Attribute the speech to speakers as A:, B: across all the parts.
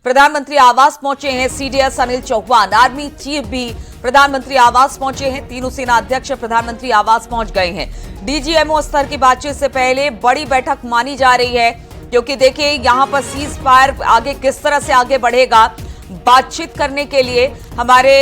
A: प्रधानमंत्री आवास पहुंचे हैं CDS Anil Chauhan. Army chief भी प्रधानमंत्री आवास पहुंचे हैं। तीनों सेना अध्यक्ष प्रधानमंत्री आवास पहुंच गए हैं। डीजीएमओ स्तर की बातचीत से पहले बड़ी बैठक मानी जा रही है, क्योंकि देखिए यहां पर सीज फायर आगे किस तरह से आगे बढ़ेगा, बातचीत करने के लिए हमारे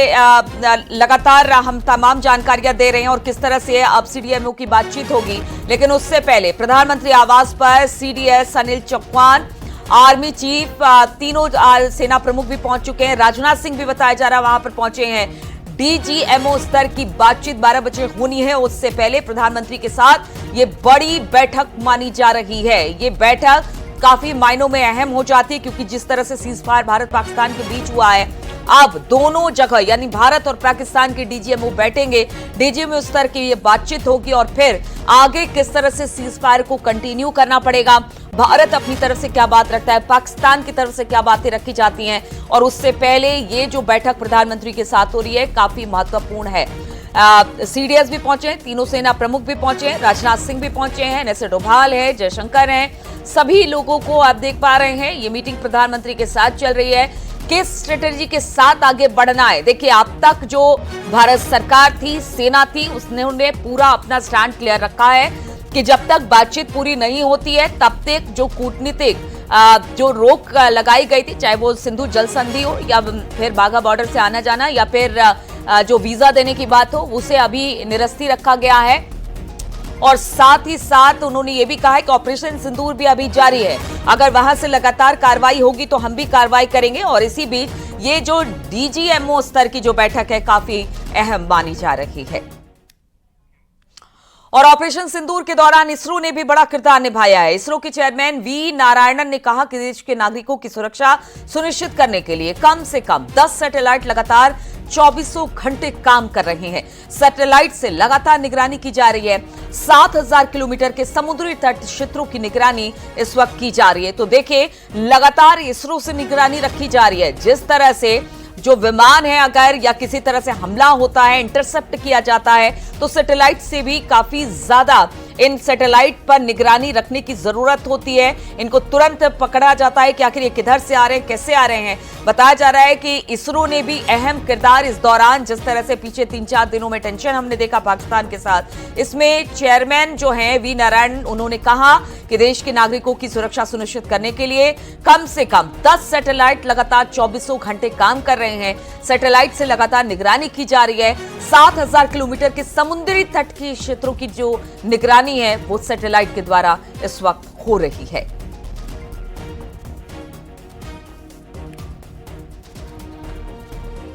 A: लगातार हम तमाम जानकारियां दे रहे हैं और किस तरह से अब सीडीएमओ की बातचीत होगी। लेकिन उससे पहले प्रधानमंत्री आवास पर CDS Anil Chauhan, army chief, तीनों सेना प्रमुख भी पहुंच चुके हैं। राजनाथ सिंह भी बताया जा रहा है वहां पर पहुंचे हैं। डीजीएमओ स्तर की बातचीत 12 बजे होनी है। उससे पहले प्रधानमंत्री के साथ ये बड़ी बैठक मानी जा रही है। ये बैठक काफी मायनों में अहम हो जाती है, क्योंकि जिस तरह से सीज फायर भारत पाकिस्तान के बीच हुआ है, अब दोनों जगह यानी भारत और पाकिस्तान के डीजीएमओ बैठेंगे, डीजीएमओ स्तर की ये बातचीत होगी और फिर आगे किस तरह से सीज फायर को कंटिन्यू करना पड़ेगा, भारत अपनी तरफ से क्या बात रखता है, पाकिस्तान की तरफ से क्या बातें रखी जाती हैं। और उससे पहले ये जो बैठक प्रधानमंत्री के साथ हो रही है काफी महत्वपूर्ण है। सीडीएस भी पहुंचे हैं, तीनों सेना प्रमुख भी पहुंचे हैं, राजनाथ सिंह भी पहुंचे हैं, एनएस डोभाल है, जयशंकर हैं, सभी लोगों को आप देख पा रहे हैं। ये मीटिंग प्रधानमंत्री के साथ चल रही है। किस स्ट्रेटेजी के साथ आगे बढ़ना है, देखिए अब तक जो भारत सरकार थी, सेना थी, उसने पूरा अपना स्टैंड क्लियर रखा है कि जब तक बातचीत पूरी नहीं होती है तब तक जो कूटनीतिक जो रोक लगाई गई थी, चाहे वो सिंधु जल संधि हो या फिर बाघा बॉर्डर से आना जाना या फिर जो वीजा देने की बात हो, उसे अभी निरस्ती रखा गया है। और साथ ही साथ उन्होंने ये भी कहा है कि ऑपरेशन सिंदूर भी अभी जारी है, अगर वहां से लगातार कार्रवाई होगी तो हम भी कार्रवाई करेंगे। और इसी बीच ये जो डीजीएमओ स्तर की जो बैठक है काफी अहम मानी जा रही है। और ऑपरेशन सिंदूर के दौरान इसरो ने भी बड़ा किरदार निभाया है। इसरो के चेयरमैन वी नारायणन ने कहा कि देश के नागरिकों की सुरक्षा सुनिश्चित करने के लिए कम से कम 10 सैटेलाइट लगातार 24 घंटे काम कर रहे हैं। सैटेलाइट से लगातार निगरानी की जा रही है। 7000 किलोमीटर के समुद्री तट क्षेत्रों की निगरानी इस वक्त की जा रही है। तो देखिए लगातार इसरो से निगरानी रखी जा रही है। जिस तरह से जो विमान है अगर या किसी तरह से हमला होता है, इंटरसेप्ट किया जाता है, तो सैटेलाइट से भी काफी ज्यादा इन सैटेलाइट पर निगरानी रखने की जरूरत होती है। इनको तुरंत पकड़ा जाता है कि आखिर ये किधर से आ रहे हैं, कैसे आ रहे हैं। बताया जा रहा है कि इसरो ने भी अहम किरदार इस दौरान, जिस तरह से पीछे 3-4 दिनों में टेंशन हमने देखा पाकिस्तान के साथ, इसमें चेयरमैन जो हैं वी नारायण, उन्होंने कहा कि देश के नागरिकों की सुरक्षा सुनिश्चित करने के लिए कम से कम 10 सैटेलाइट लगातार 24 घंटे काम कर रहे हैं। सैटेलाइट से लगातार निगरानी की जा रही है। 7000 किलोमीटर के समुद्री तट के क्षेत्रों की जो निगरानी है वो सैटेलाइट के द्वारा इस वक्त हो रही है।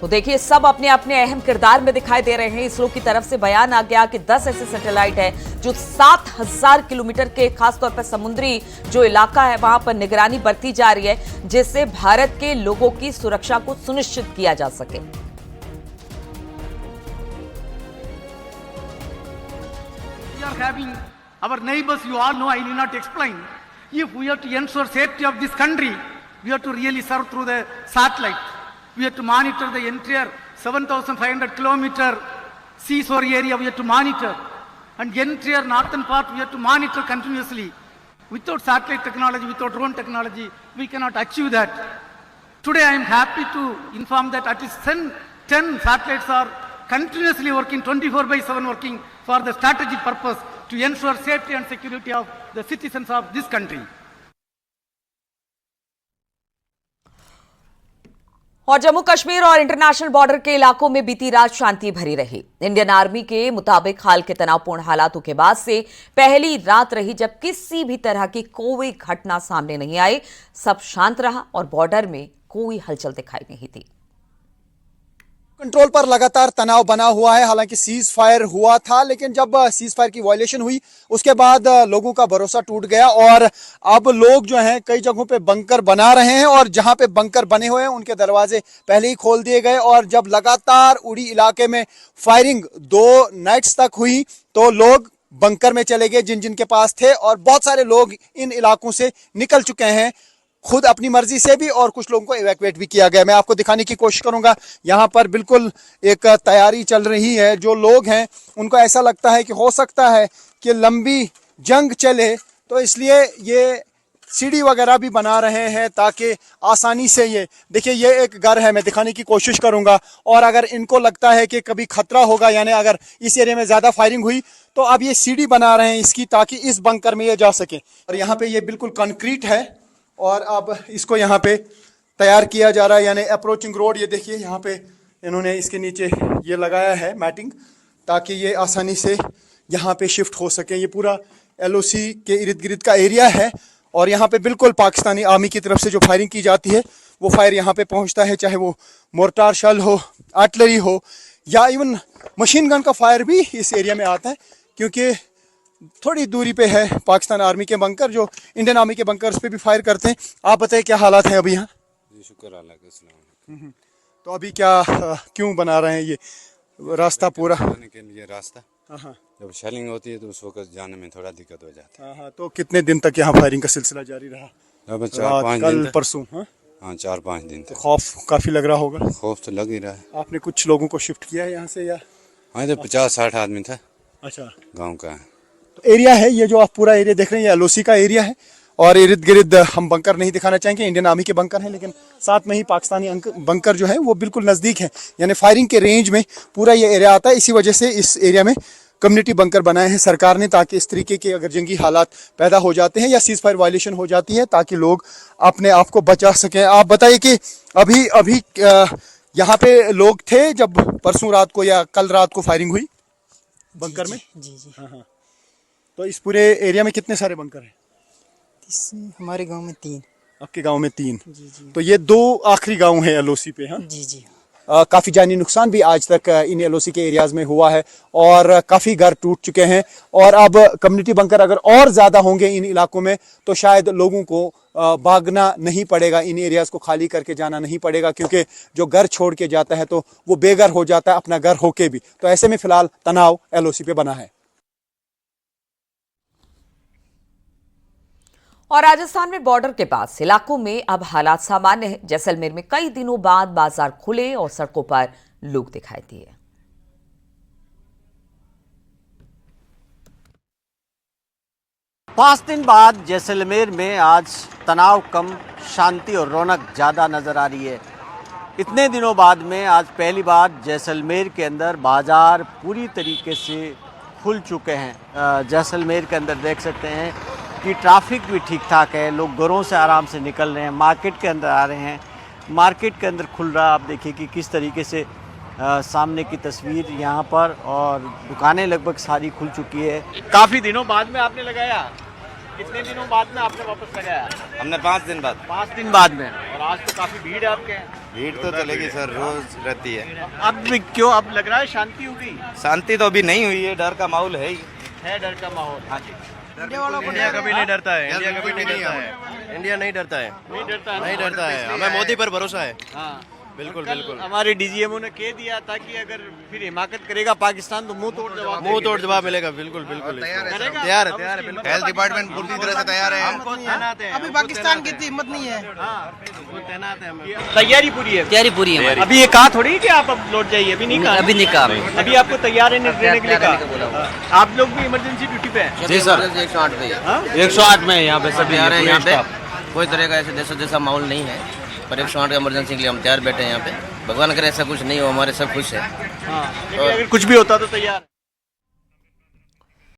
A: तो देखिए सब अपने अपने अहम किरदार में दिखाई दे रहे हैं। इसरो की तरफ से बयान आ गया कि 10 ऐसे सैटेलाइट है जो 7000 किलोमीटर के खासतौर पर समुद्री जो इलाका है वहां पर निगरानी बरती जा रही है, जिससे भारत के लोगों की सुरक्षा को सुनिश्चित किया जा सके।
B: We are having our neighbors, you all know, I need not explain. If we have to ensure safety of this country, we have to really serve through the satellite. We have to monitor the entire 7,500 kilometer seashore area, we have to monitor. And entire northern part, we have to monitor continuously. Without satellite technology, without drone technology, we cannot achieve that. Today I am happy to inform that at least 10 satellites are continuously working, 24/7 working for the strategic purpose to ensure safety and security of the citizens of this country.
A: और जम्मू कश्मीर और international border के इलाकों में बीती रात शांति भरी रही। Indian army के मुताबिक हाल के तनावपूर्ण हालातों के बाद से पहली रात रही जब किसी भी तरह की कोई घटना सामने नहीं आई। सब शांत रहा और बॉर्डर में कोई हलचल दिखाई नहीं दी।
C: कंट्रोल पर लगातार तनाव बना हुआ है। हालांकि सीज फायर हुआ था, लेकिन जब सीज फायर की वायलेशन हुई उसके बाद लोगों का भरोसा टूट गया और अब लोग जो हैं कई जगहों पे बंकर बना रहे हैं और जहां पे बंकर बने हुए हैं उनके दरवाजे पहले ही खोल दिए गए। और जब लगातार उड़ी इलाके में फायरिंग 2 नाइट्स तक हुई तो लोग बंकर में चले गए जिन जिन के पास थे, और बहुत सारे लोग इन इलाकों से निकल चुके हैं खुद अपनी मर्जी से भी, और कुछ लोगों को इवैक्यूएट भी किया गया। मैं आपको दिखाने की कोशिश करूंगा। यहाँ पर बिल्कुल एक तैयारी चल रही है। जो लोग हैं उनको ऐसा लगता है कि हो सकता है कि लंबी जंग चले, तो इसलिए ये सीढ़ी वगैरह भी बना रहे हैं ताकि आसानी से ये देखिए, ये एक घर है, मैं दिखाने की कोशिश करूंगा। और अगर इनको लगता है कि कभी खतरा होगा, यानी अगर इस एरिया में ज़्यादा फायरिंग हुई, तो अब ये सीढ़ी बना रहे हैं इसकी, ताकि इस बंकर में ये जा सके। और यहाँ पे ये बिल्कुल कंक्रीट है और अब इसको यहाँ पे तैयार किया जा रहा है, यानी अप्रोचिंग रोड। ये देखिए यहाँ पे इन्होंने इसके नीचे ये लगाया है मैटिंग, ताकि ये आसानी से यहाँ पे शिफ्ट हो सके। ये पूरा LOC के इर्द गिर्द का एरिया है और यहाँ पे बिल्कुल पाकिस्तानी आर्मी की तरफ से जो फायरिंग की जाती है वो फायर यहाँ पे पहुँचता है, चाहे वो मोर्टार शल हो, आर्टिलरी हो, या इवन मशीन गन का फायर भी इस एरिया में आता है, क्योंकि थोड़ी दूरी पे है पाकिस्तान आर्मी के बंकर, जो इंडियन आर्मी के बंकर उस पर भी फायर करते हैं। आप बताइए क्या हालात हैं अभी यहाँ?
D: जी शुक्र अल्लाह का, अस्सलाम।
C: तो अभी क्या क्यों बना रहे हैं ये रास्ता पूरा?
D: जाने के लिए रास्ता,
C: हाँ
D: जब शेलिंग होती है तो उस वक्त जाने में थोड़ा दिक्कत हो जाती है।
C: हाँ। तो कितने दिन तक यहाँ फायरिंग का सिलसिला जारी रहा?
D: अब 4-5
C: कल
D: दिन तक।
C: परसों?
D: हाँ 4-5 दिन तक।
C: खौफ काफी लग रहा होगा?
D: खौफ तो लग ही रहा है।
C: आपने कुछ लोगों को शिफ्ट किया है यहाँ से या?
D: हाँ तो 50-60 आदमी था,
C: अच्छा।
D: गांव का है।
C: तो एरिया है ये जो आप पूरा एरिया देख रहे हैं, ये LOC का एरिया है और इर्द गिर्द हम बंकर नहीं दिखाना चाहेंगे, इंडियन आर्मी के बंकर हैं, लेकिन साथ में ही पाकिस्तानी बंकर जो है वो बिल्कुल नज़दीक है, यानी फायरिंग के रेंज में पूरा ये एरिया आता है। इसी वजह से इस एरिया में कम्युनिटी बंकर बनाए हैं सरकार ने, ताकि इस तरीके के अगर जंगी हालात पैदा हो जाते हैं या सीज फायर वायलेशन हो जाती है, ताकि लोग अपने आप को बचा सकें। आप बताइए कि अभी यहाँ पे लोग थे जब परसों रात को या कल रात को फायरिंग हुई बंकर में?
E: जी जी।
C: हाँ। तो इस पूरे एरिया में कितने सारे बंकर हैं?
E: हमारे गांव में 3।
C: आपके गांव में 3?
E: जी जी।
C: तो ये 2 आखिरी गांव हैं LOC पे? हाँ
E: जी जी।
C: काफ़ी जानी नुकसान भी आज तक इन LOC के एरियाज़ में हुआ है और काफ़ी घर टूट चुके हैं। और अब कम्युनिटी बंकर अगर और ज़्यादा होंगे इन इलाकों में, तो शायद लोगों को भागना नहीं पड़ेगा, इन एरियाज़ को खाली करके जाना नहीं पड़ेगा, क्योंकि जो घर छोड़ के जाता है तो वो बेघर हो जाता है अपना घर होके भी। तो ऐसे में फ़िलहाल तनाव LOC पे बना है।
A: और राजस्थान में बॉर्डर के पास इलाकों में अब हालात सामान्य है। जैसलमेर में कई दिनों बाद बाजार खुले और सड़कों पर लोग दिखाई दिए।
F: 5 दिन बाद जैसलमेर में आज तनाव कम, शांति और रौनक ज़्यादा नज़र आ रही है। इतने दिनों बाद में आज पहली बार जैसलमेर के अंदर बाज़ार पूरी तरीके से खुल चुके हैं। जैसलमेर के अंदर देख सकते हैं कि ट्रैफिक भी ठीक ठाक है, लोग घरों से आराम से निकल रहे हैं, मार्केट के अंदर आ रहे हैं, मार्केट के अंदर खुल रहा है। आप देखिए कि किस तरीके से सामने की तस्वीर यहाँ पर, और दुकानें लगभग सारी खुल चुकी है। काफ़ी दिनों बाद में आपने लगाया? कितने दिनों बाद में आपने वापस लगाया?
G: हमने 5 दिन बाद।
F: 5 दिन बाद में। और आज तो काफ़ी भीड़ है आपके?
G: भीड़ तो चलेगी सर, रोज रहती है।
F: अब भी क्यों, अब लग रहा है शांति होगी?
G: शांति तो अभी नहीं हुई है, डर का माहौल है ही।
F: है डर का माहौल?
G: हाँ जी।
H: इंडिया कभी नहीं डरता है, इंडिया कभी नहीं डरता है, इंडिया नहीं डरता है,
F: नहीं डरता है,
H: नहीं डरता है। हमें मोदी पर भरोसा है।
F: हाँ
H: बिल्कुल
F: कल
H: बिल्कुल।
F: हमारे DGMO ने कह दिया था कि अगर फिर हिमाकत करेगा पाकिस्तान तो मुंह तोड़ जवाब
H: मिलेगा। बिल्कुल बिल्कुल
F: करेगा?
H: तैयार है, तैयार है बिल्कुल। हेल्थ डिपार्टमेंट पूरी तरह से तैयार है।
F: हमको तैनात है।
I: अभी पाकिस्तान की इतनी हिम्मत नहीं है।
F: तैनात है हमें। तैयारी पूरी है?
E: तैयारी पूरी है।
F: अभी ये कहा थोड़ी कि आप अब लौट जाइए, अभी नहीं कहा।
E: अभी नहीं कहा।
F: अभी आपको तैयार रहने के लिए कहा। आप लोग भी इमरजेंसी ड्यूटी पे हैं?
E: जी सर, 108 पे है। 108 में यहाँ पे सभी आ रहे हैं। यहाँ पे कोई तरह का ऐसे जैसा माहौल नहीं है, पर 108 इमरजेंसी के लिए हम तैयार बैठे हैं यहाँ पे। भगवान करे ऐसा कुछ नहीं हो, हमारे सब खुश है।
F: अगर कुछ भी होता तो तैयार।